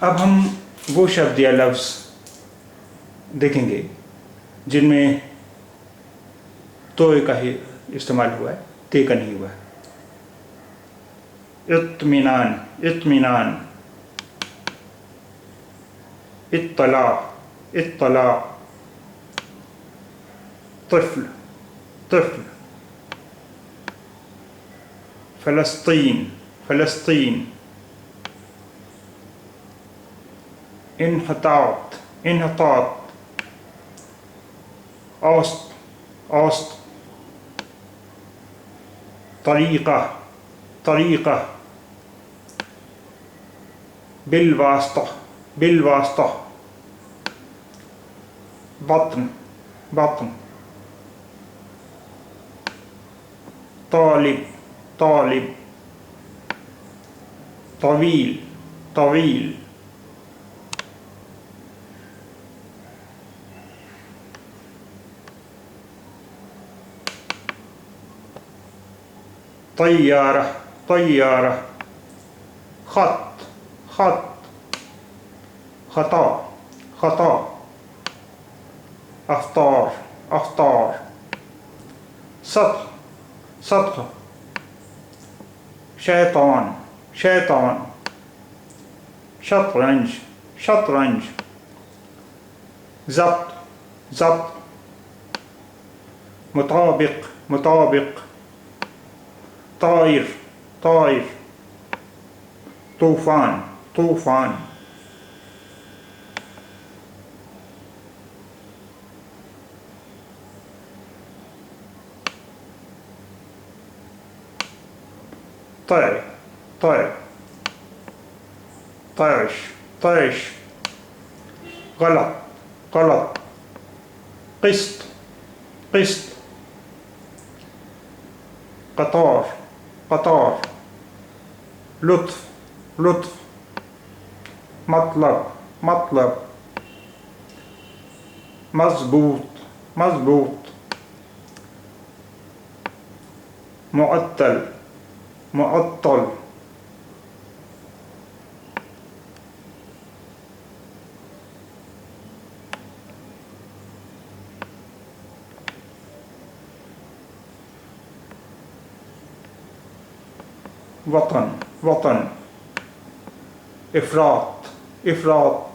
اب ہم وہ شبد یا لفظ دیکھیں گے جن میں توئے کا ہی استعمال ہوا ہے، تے کا نہیں ہوا ہے۔ اطمینان، اطمینان، اطلاع، اطلاع، طفل، طفل، فلسطین، فلسطین، انحطاط، انحطاط، اوسط، اوسط، طریقہ، طریقہ، بالواسطہ، بالواسطہ، بطن، بطن، طالب، طالب، طویل، طویل، طیارہ، طیارہ، خط، خط، خطا، خطا، افطار، افطار، سطح، سطح، شیطان، شیطان، شطرنج، شطرنج، ضبط، ضبط، مطابق، مطابق، طائر، طائر، طوفان، طوفان، طے، طے، طیش، طیش، غلط، غلط، قسط، قسط، قطار، قطار، لطف، لطف، مطلب، مطلب، مضبوط، مضبوط، معطل، معطل، وطن، وطن، افراط، افراط،